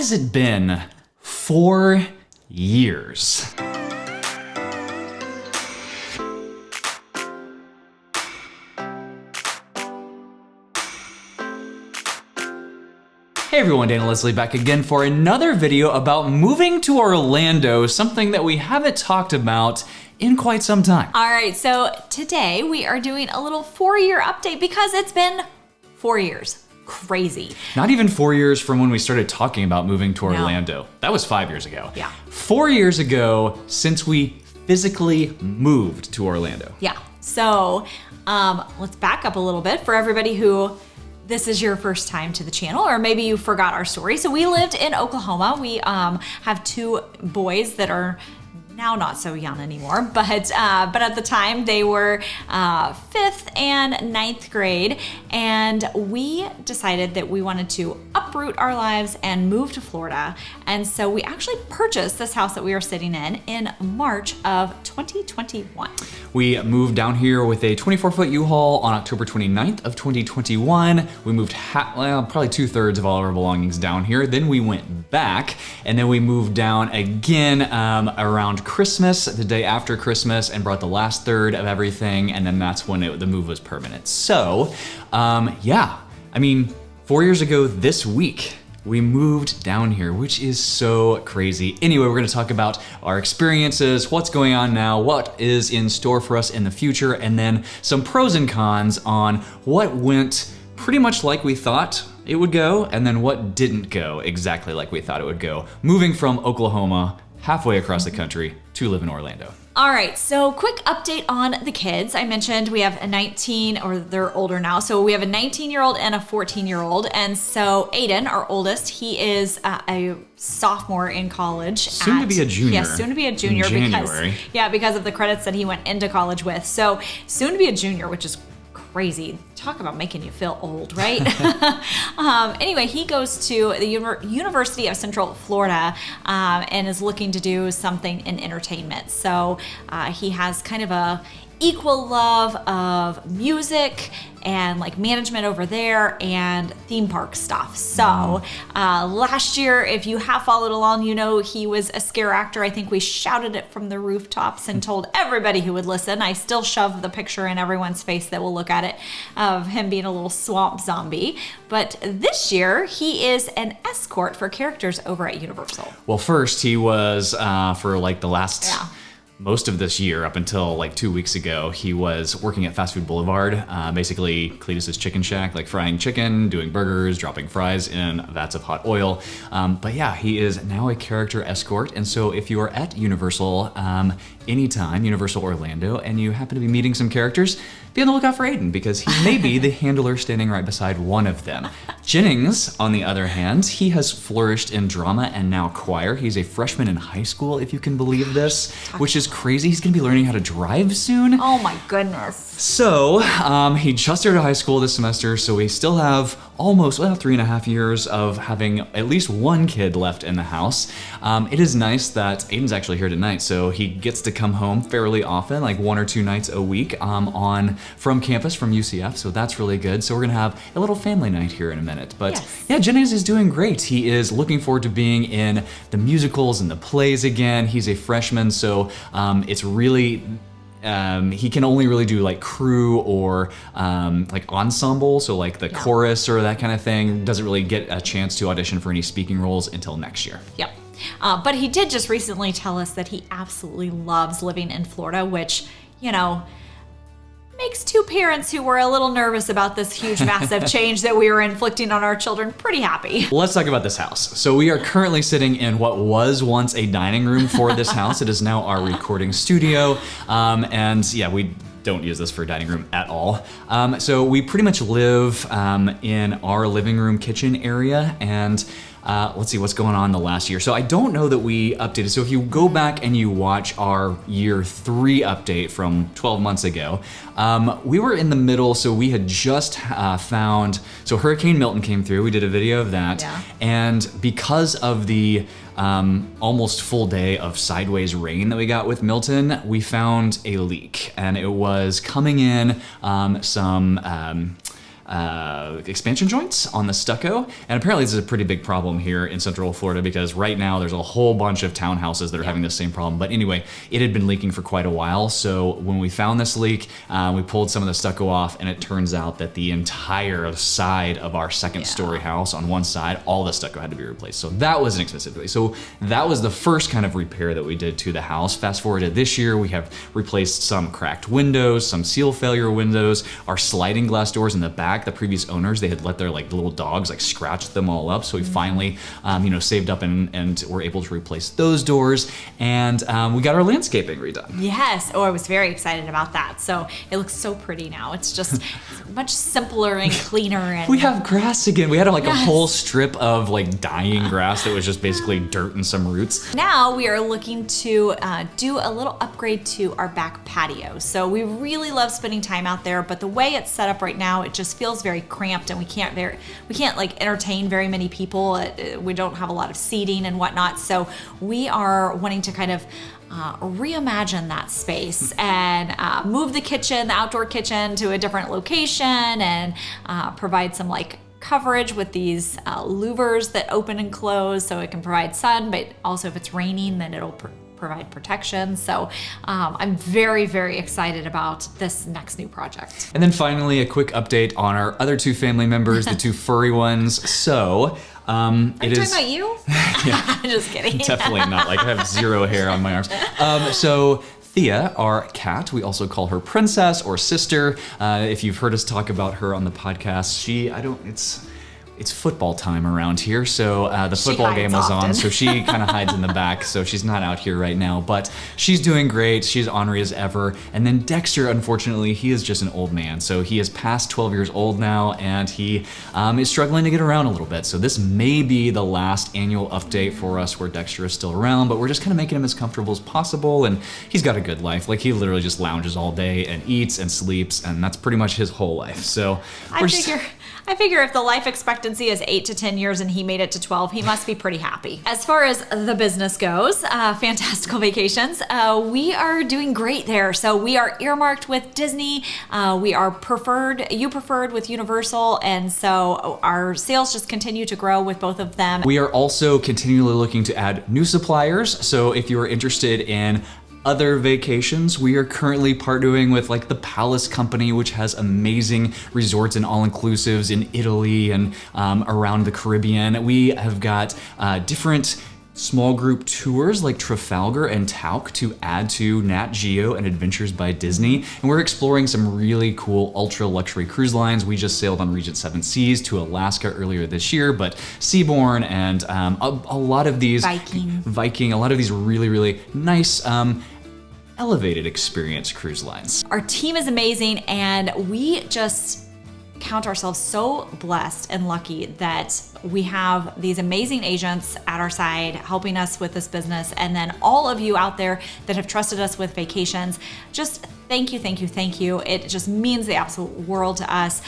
has it been? 4 years. Hey everyone, Dana Leslie back again for another video about moving to Orlando, something that we haven't talked about in quite some time. All right, so today we are doing a little 4-year update because it's been 4 years. Crazy. Not even 4 years from when we started talking about moving to Orlando. No. That was 5 years ago. Yeah. 4 years ago since we physically moved to Orlando. Yeah, so let's back up a little bit for everybody who this is your first time to the channel, or maybe you forgot our story. So we lived in Oklahoma. We have 2 boys that are now not so young anymore, but at the time they were 5th and 9th grade, and we decided that we wanted to uproot our lives and move to Florida. And so we actually purchased this house that we are sitting in March of 2021. We moved down here with a 24-foot U-Haul on October 29th of 2021. We moved probably 2/3 of all of our belongings down here. Then we went back, and then we moved down again around Christmas, the day after Christmas, and brought the last third of everything, and then that's when the move was permanent. So, yeah, I mean, 4 years ago this week, we moved down here, which is so crazy. Anyway, we're gonna talk about our experiences, what's going on now, what is in store for us in the future, and then some pros and cons on what went pretty much like we thought it would go, and then what didn't go exactly like we thought it would go, moving from Oklahoma halfway across the country to live in Orlando. All right, so quick update on the kids. I mentioned we have a 19, or they're older now, so we have a 19-year-old and a 14-year-old. And so Aiden, our oldest, he is a sophomore in college. Soon to be a junior. Yes, soon to be a junior because of the credits that he went into college with. So soon to be a junior, which is crazy. Talk about making you feel old, right? Anyway, he goes to the University of Central Florida and is looking to do something in entertainment. So he has kind of a equal love of music and like management over there and theme park stuff. So last year, if you have followed along, you know he was a scare actor. I think we shouted it from the rooftops and told everybody who would listen. I still shove the picture in everyone's face that will look at it of him being a little swamp zombie. But this year, he is an escort for characters over at Universal. Well, first he was for like the last most of this year, up until like 2 weeks ago, he was working at Fast Food Boulevard, basically Cletus's Chicken Shack, like frying chicken, doing burgers, dropping fries in vats of hot oil. But yeah, he is now a character escort. And so if you are at Universal anytime, Universal Orlando, and you happen to be meeting some characters, be on the lookout for Aiden, because he may be the handler standing right beside one of them. Jennings, on the other hand, he has flourished in drama and now choir. He's a freshman in high school, if you can believe this, which is crazy. He's gonna be learning how to drive soon. Oh my goodness. So, he just started high school this semester, so we still have almost, 3.5 years of having at least one kid left in the house. It is nice that Aiden's actually here tonight, so he gets to come home fairly often, like 1 or 2 nights a week from campus, from UCF, so that's really good. So we're gonna have a little family night here in a minute. But yeah, Jennings is doing great. He is looking forward to being in the musicals and the plays again. He's a freshman, so it's really, he can only really do like crew or like ensemble, so like the chorus or that kind of thing. Doesn't really get a chance to audition for any speaking roles until next year. Yep. But he did just recently tell us that he absolutely loves living in Florida, which, you know, makes 2 parents who were a little nervous about this huge, massive change that we were inflicting on our children pretty happy. Let's talk about this house. So we are currently sitting in what was once a dining room for this house. It is now our recording studio. And yeah, we don't use this for a dining room at all. So we pretty much live in our living room kitchen area, and let's see what's going on the last year. So I don't know that we updated. So if you go back and you watch our year 3 update from 12 months ago, we were in the middle. So we had just found, so Hurricane Milton came through. We did a video of that. Yeah. And because of the almost full day of sideways rain that we got with Milton, we found a leak, and it was coming in some expansion joints on the stucco. And apparently this is a pretty big problem here in Central Florida because right now there's a whole bunch of townhouses that are having the same problem. But anyway, it had been leaking for quite a while. So when we found this leak, we pulled some of the stucco off, and it turns out that the entire side of our second story house on one side, all the stucco had to be replaced. So that was an expensive delay. So that was the first kind of repair that we did to the house. Fast forward to this year, we have replaced some cracked windows, some seal failure windows, our sliding glass doors in the back. The previous owners, they had let their like little dogs like scratch them all up. So we finally, saved up and were able to replace those doors. And we got our landscaping redone. Yes. Oh, I was very excited about that. So it looks so pretty now. It's just much simpler and cleaner. And we have grass again. We had like a whole strip of like dying grass that was just basically dirt and some roots. Now we are looking to do a little upgrade to our back patio. So we really love spending time out there, but the way it's set up right now, it just feels very cramped, and we can't like entertain very many people. We don't have a lot of seating and whatnot. So we are wanting to kind of reimagine that space and move the kitchen, the outdoor kitchen, to a different location, and provide some like coverage with these louvers that open and close so it can provide sun, but also if it's raining, then it'll provide protection. So I'm very, very excited about this next new project. And then finally, a quick update on our other two family members, the two furry ones. So Are you talking about you? Yeah. Just kidding. Definitely not. Like, I have zero hair on my arms. So Thea, our cat, we also call her Princess or Sister. If you've heard us talk about her on the podcast, it's football time around here, so the football game was on, so she kind of hides in the back, so she's not out here right now, but she's doing great. She's ornery as ever. And then Dexter, unfortunately, he is just an old man, so he is past 12 years old now, and he is struggling to get around a little bit. So this may be the last annual update for us where Dexter is still around, but we're just kind of making him as comfortable as possible, and he's got a good life. Like, he literally just lounges all day and eats and sleeps, and that's pretty much his whole life. So I figure if the life expectancy is 8 to 10 years and he made it to 12, he must be pretty happy. As far as the business goes, Fantastical Vacations, we are doing great there. So we are earmarked with Disney. We are preferred with Universal. And so our sales just continue to grow with both of them. We are also continually looking to add new suppliers. So if you are interested in other vacations, we are currently partnering with like the Palace Company, which has amazing resorts and all-inclusives in Italy and around the Caribbean. We have got different small group tours like Trafalgar and Tauk to add to Nat Geo and Adventures by Disney. And we're exploring some really cool ultra luxury cruise lines. We just sailed on Regent Seven Seas to Alaska earlier this year, but Seabourn and a lot of these Viking, a lot of these really, really nice elevated experience cruise lines. Our team is amazing, and we just count ourselves so blessed and lucky that we have these amazing agents at our side helping us with this business. And then all of you out there that have trusted us with vacations, just thank you, thank you, thank you. It just means the absolute world to us.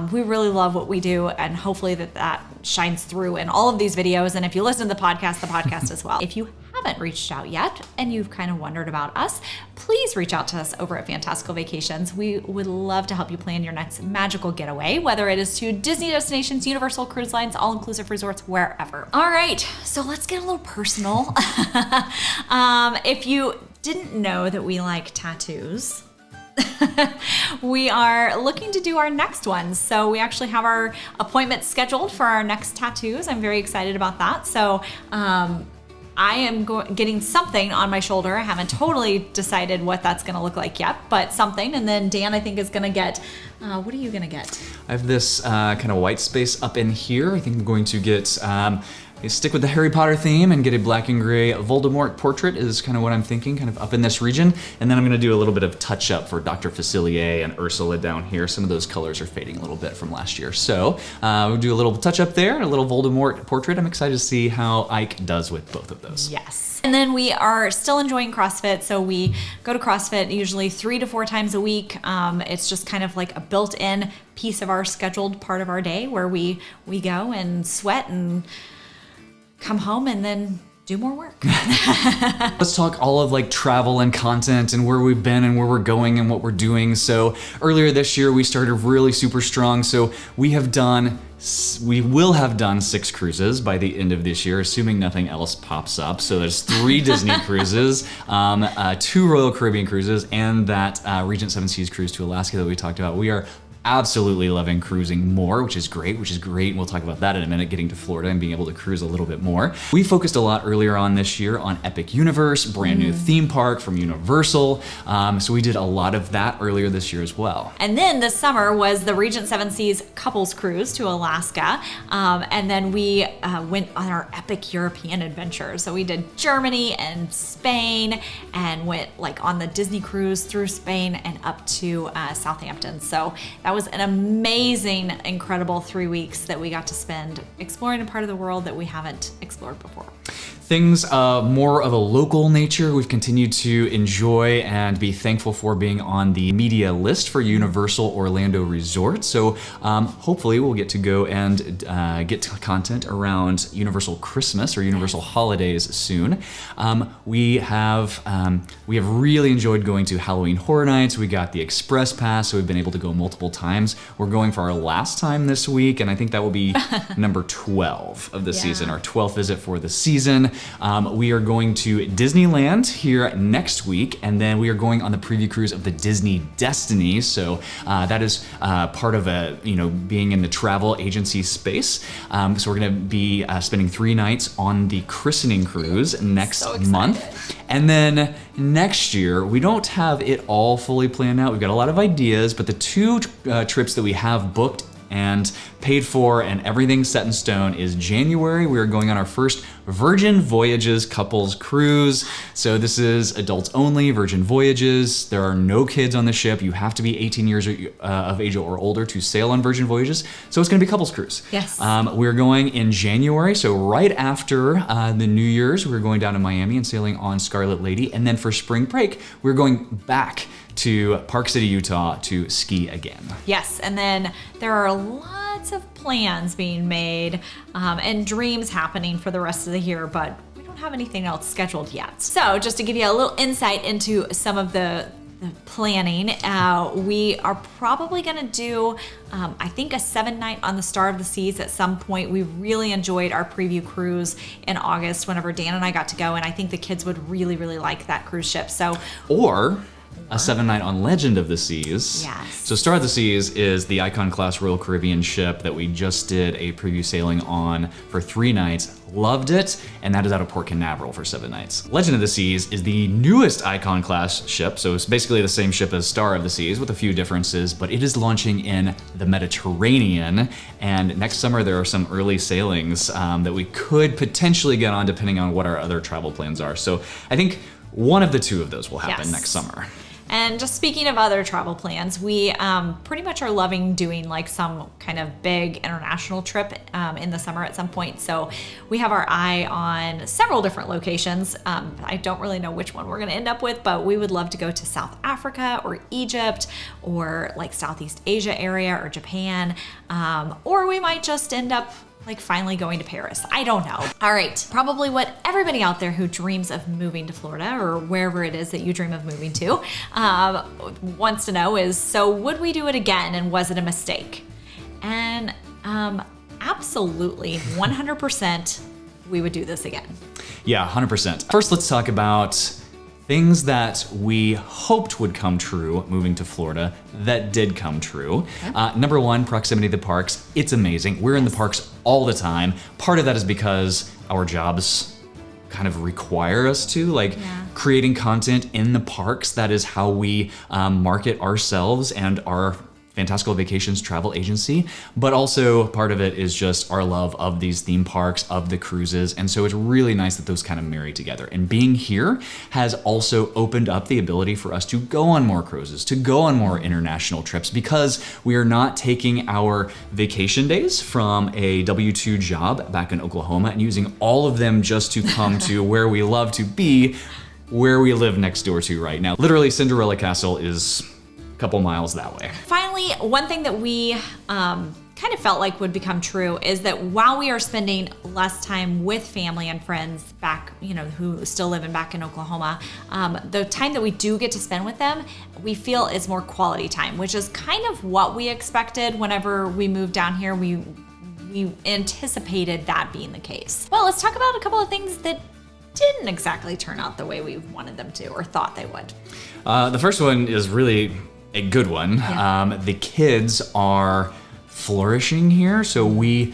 We really love what we do, and hopefully that shines through in all of these videos. And if you listen to the podcast as well. If you haven't reached out yet and you've kind of wondered about us, please reach out to us over at Fantastical Vacations. We would love to help you plan your next magical getaway, whether it is to Disney destinations, Universal Cruise Lines, all-inclusive resorts, wherever. All right, so let's get a little personal. If you didn't know that we like tattoos, we are looking to do our next one. So we actually have our appointment scheduled for our next tattoos. I'm very excited about that. So I am getting something on my shoulder. I haven't totally decided what that's going to look like yet, but something. And then Dan, I think, is going to get, what are you going to get? I have this kind of white space up in here. I think I'm going to get, stick with the Harry Potter theme and get a black and gray Voldemort portrait is kind of what I'm thinking, kind of up in this region. And then I'm going to do a little bit of touch up for Dr. Facilier and Ursula down here. Some of those colors are fading a little bit from last year. So we'll do a little touch up there, a little Voldemort portrait. I'm excited to see how Ike does with both of those. Yes. And then we are still enjoying CrossFit. So we go to CrossFit usually 3 to 4 times a week. It's just kind of like a built-in piece of our scheduled part of our day where we go and sweat and come home and then do more work. Let's talk all of like travel and content and where we've been and where we're going and what we're doing. So earlier this year, we started really super strong. So we will have done 6 cruises by the end of this year, assuming nothing else pops up. So there's 3 Disney cruises, 2 Royal Caribbean cruises, and that Regent Seven Seas cruise to Alaska that we talked about. We are absolutely loving cruising more, which is great. We'll talk about that in a minute, getting to Florida and being able to cruise a little bit more. We focused a lot earlier on this year on Epic Universe, brand new theme park from Universal. So we did a lot of that earlier this year as well. And then this summer was the Regent Seven Seas couples cruise to Alaska. And then we went on our epic European adventure. So we did Germany and Spain and went like on the Disney cruise through Spain and up to Southampton. So that was an amazing, incredible 3 weeks that we got to spend exploring a part of the world that we haven't explored before. Things more of a local nature we've continued to enjoy and be thankful for being on the media list for Universal Orlando Resort. So hopefully we'll get to go and get to content around Universal Christmas or Universal holidays soon. We have really enjoyed going to Halloween Horror Nights. We got the Express Pass, so we've been able to go multiple times. We're going for our last time this week, and I think that will be number 12 of the season, our 12th visit for the season. We are going to Disneyland here next week, and then we are going on the preview cruise of the Disney Destiny. So that is part of being in the travel agency space. So we're going to be spending 3 nights on the christening cruise next month. And then next year, we don't have it all fully planned out. We've got a lot of ideas, but the 2 trips that we have booked and paid for and everything set in stone is January. We are going on our first Virgin Voyages couples cruise. So this is adults only, Virgin Voyages. There are no kids on the ship. You have to be 18 years of age or older to sail on Virgin Voyages. So it's gonna be a couples cruise. Yes. We're going in January. So right after the New Year's, we're going down to Miami and sailing on Scarlet Lady. And then for spring break, we're going back to Park City, Utah to ski again. Yes, and then there are lots of plans being made and dreams happening for the rest of the year, but we don't have anything else scheduled yet. So just to give you a little insight into some of the planning, we are probably gonna do, I think, a 7-night on the Star of the Seas at some point. We really enjoyed our preview cruise in August whenever Dan and I got to go, and I think the kids would really, really like that cruise ship. So, or a 7-night on Legend of the Seas. Yes. So Star of the Seas is the Icon Class Royal Caribbean ship that we just did a preview sailing on for 3 nights. Loved it, and that is out of Port Canaveral for 7 nights. Legend of the Seas is the newest Icon Class ship, so it's basically the same ship as Star of the Seas with a few differences, but it is launching in the Mediterranean, and next summer there are some early sailings that we could potentially get on depending on what our other travel plans are. So I think one of the 2 of those will happen next summer. And just speaking of other travel plans, we pretty much are loving doing like some kind of big international trip in the summer at some point. So we have our eye on several different locations. I don't really know which one we're gonna end up with, but we would love to go to South Africa or Egypt or like Southeast Asia area or Japan. Or we might just end up like finally going to Paris. I don't know. All right, probably what everybody out there who dreams of moving to Florida or wherever it is that you dream of moving to wants to know is, so would we do it again and was it a mistake? And absolutely, 100% we would do this again. Yeah, 100%. First, let's talk about things that we hoped would come true moving to Florida that did come true. Okay. Number 1, proximity to the parks. It's amazing. We're in the parks all the time. Part of that is because our jobs kind of require us to, creating content in the parks. That is how we market ourselves and our Fantastical Vacations travel agency, but also part of it is just our love of these theme parks, of the cruises, and so it's really nice that those kind of marry together. And being here has also opened up the ability for us to go on more cruises, to go on more international trips, because we are not taking our vacation days from a W-2 job back in Oklahoma and using all of them just to come to where we love to be, where we live next door to right now. Literally, Cinderella Castle is couple miles that way. Finally, one thing that we kind kind of felt like would become true is that while we are spending less time with family and friends back, who still living back in Oklahoma, the time that we do get to spend with them, we feel is more quality time, which is kind of what we expected whenever we moved down here. We anticipated that being the case. Well, let's talk about a couple of things that didn't exactly turn out the way we wanted them to or thought they would. The first one is really a good one. Yeah. The kids are flourishing here, so we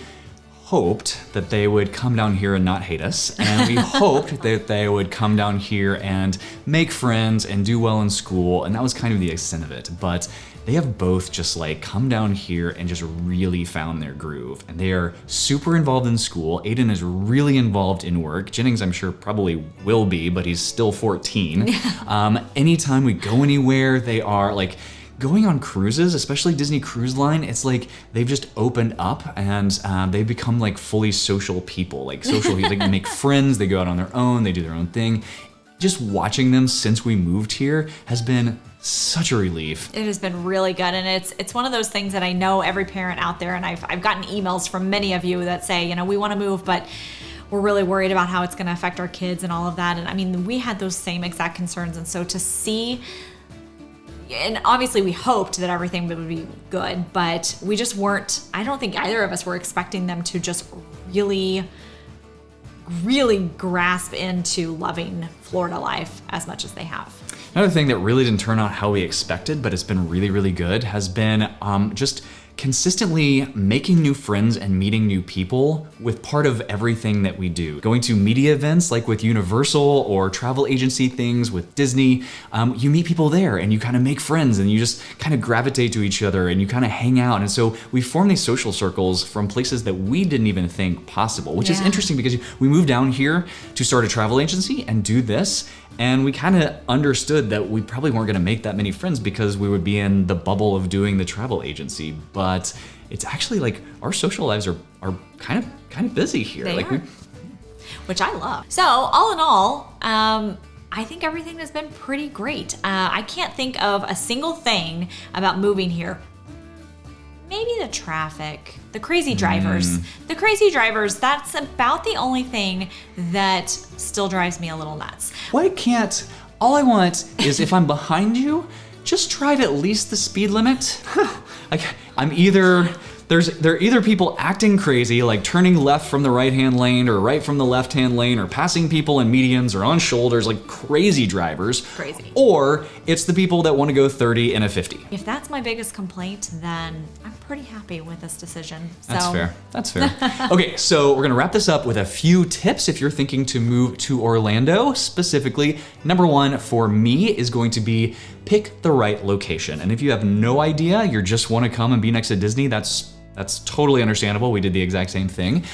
hoped that they would come down here and not hate us, and we hoped that they would come down here and make friends and do well in school, and that was kind of the extent of it. But they have both just like come down here and just really found their groove, and they are super involved in school. Aiden is really involved in work. Jennings, I'm sure, probably will be, but he's still 14. Anytime we go anywhere, they are like going on cruises, especially Disney Cruise Line. It's like they've just opened up and they've become like fully social people, like social. They make friends, they go out on their own, they do their own thing. Just watching them since we moved here has been such a relief. It has been really good, and it's one of those things that I know every parent out there, and I've gotten emails from many of you that say, we want to move, but we're really worried about how it's going to affect our kids and all of that. And I mean, we had those same exact concerns, and so to see, and obviously we hoped that everything would be good, but we just weren't, I don't think either of us were expecting them to just really grasp into loving Florida life as much as they have. Another thing that really didn't turn out how we expected, but it's been really, really good, has been just consistently making new friends and meeting new people with part of everything that we do. Going to media events like with Universal or travel agency things with Disney, you meet people there and you kind of make friends and you just kind of gravitate to each other and you kind of hang out. And so we form these social circles from places that we didn't even think possible, which is interesting because we moved down here to start a travel agency and do this. And we kind of understood that we probably weren't going to make that many friends because we would be in the bubble of doing the travel agency. But it's actually like our social lives are kind of busy here. They are. Which I love. So all in all, I think everything has been pretty great. I can't think of a single thing about moving here. Maybe the traffic, the crazy drivers. The crazy drivers, that's about the only thing that still drives me a little nuts. All I want is if I'm behind you, just drive at least the speed limit. There are either people acting crazy, like turning left from the right-hand lane or right from the left-hand lane or passing people in medians or on shoulders, like crazy drivers. Crazy. Or it's the people that want to go 30 in a 50. If that's my biggest complaint, then I'm pretty happy with this decision. That's fair. Okay, so we're going to wrap this up with a few tips if you're thinking to move to Orlando specifically. Number one for me is going to be pick the right location. And if you have no idea, you just want to come and be next to Disney, that's totally understandable. We did the exact same thing.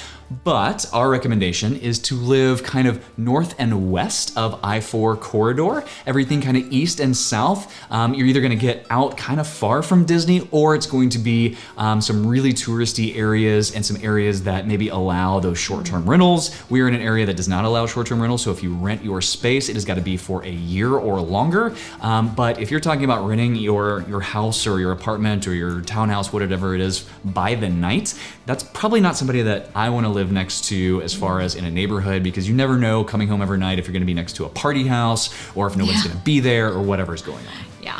But our recommendation is to live kind of north and west of I-4 corridor, everything kind of east and south. You're either gonna get out kind of far from Disney, or it's going to be some really touristy areas and some areas that maybe allow those short-term rentals. We're in an area that does not allow short-term rentals, so if you rent your space, it has gotta be for a year or longer. But if you're talking about renting your house or your apartment or your townhouse, whatever it is, by the night, that's probably not somebody that I wanna live next to as far as in a neighborhood, because you never know coming home every night if you're going to be next to a party house or if nobody's going to be there or whatever's going on. Yeah.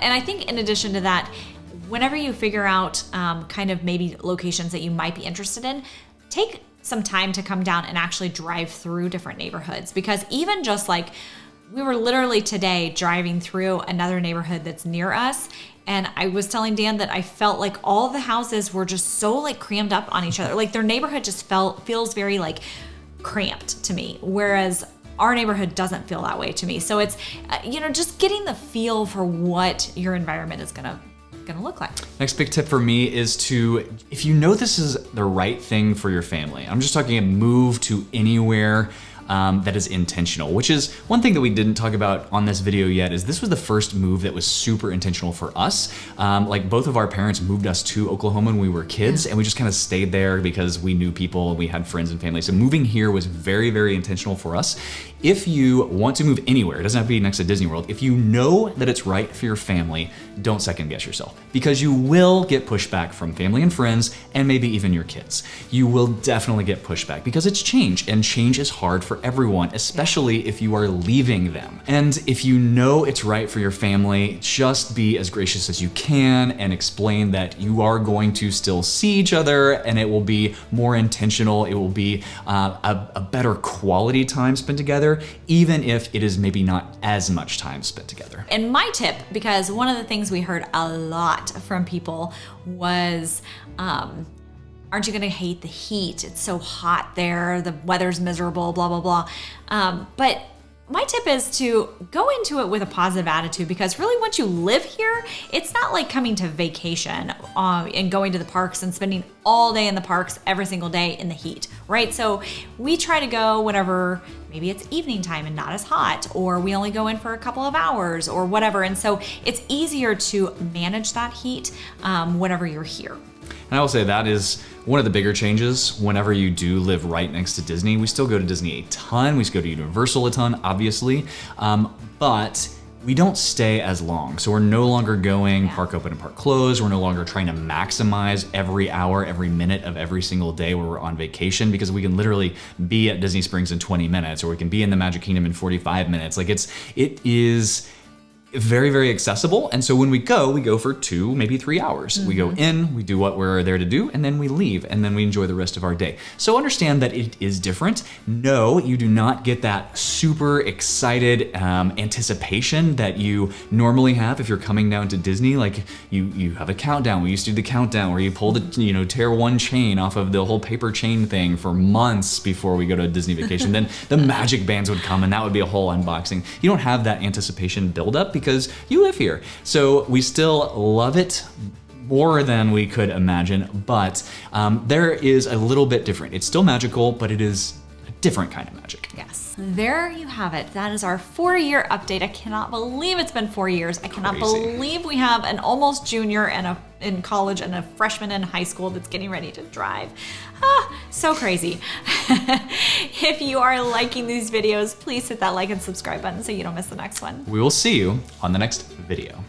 And I think in addition to that, whenever you figure out kind of maybe locations that you might be interested in, take some time to come down and actually drive through different neighborhoods, because even just like we were literally today driving through another neighborhood that's near us, and I was telling Dan that I felt like all the houses were just so like crammed up on each other. Like their neighborhood just feels very like cramped to me, whereas our neighborhood doesn't feel that way to me. So it's just getting the feel for what your environment is gonna look like. Next big tip for me is to, if you know this is the right thing for your family, I'm just talking a move to anywhere, that is intentional, which is one thing that we didn't talk about on this video yet. Is this was the first move that was super intentional for us. Like both of our parents moved us to Oklahoma when we were kids, and we just kind of stayed there because we knew people and we had friends and family. So moving here was very, very intentional for us. If you want to move anywhere, it doesn't have to be next to Disney World, if you know that it's right for your family, don't second guess yourself, because you will get pushback from family and friends and maybe even your kids. You will definitely get pushback because it's change, and change is hard for everyone, especially if you are leaving them. And if you know it's right for your family, just be as gracious as you can and explain that you are going to still see each other, and it will be more intentional. It will be a better quality time spent together, even if it is maybe not as much time spent together. And my tip, because one of the things we heard a lot from people was, aren't you gonna hate the heat? It's so hot there, the weather's miserable, blah, blah, blah. But my tip is to go into it with a positive attitude, because really once you live here, it's not like coming to vacation and going to the parks and spending all day in the parks every single day in the heat, right? So we try to go whenever maybe it's evening time and not as hot, or we only go in for a couple of hours or whatever. And so it's easier to manage that heat whenever you're here. And I will say that is one of the bigger changes whenever you do live right next to Disney. We still go to Disney a ton. We still go to Universal a ton, obviously. But we don't stay as long. So we're no longer going park open and park closed. We're no longer trying to maximize every hour, every minute of every single day where we're on vacation, because we can literally be at Disney Springs in 20 minutes, or we can be in the Magic Kingdom in 45 minutes. Like it is very, very accessible. And so when we go for 2, maybe 3 hours. We go in, we do what we're there to do, and then we leave, and then we enjoy the rest of our day. So understand that it is different. No, you do not get that super excited anticipation that you normally have if you're coming down to Disney. Like you have a countdown. We used to do the countdown where you pull the, tear one chain off of the whole paper chain thing for months before we go to a Disney vacation. Then the magic bands would come, and that would be a whole unboxing. You don't have that anticipation buildup because you live here. So we still love it more than we could imagine, but there is a little bit different. It's still magical, but it is a different kind of magic. Yes. There you have it. That is our 4-year update. I cannot believe it's been 4 years. I cannot believe we have an almost junior and in college and a freshman in high school that's getting ready to drive. So crazy. If you are liking these videos, please hit that like and subscribe button so you don't miss the next one. We will see you on the next video.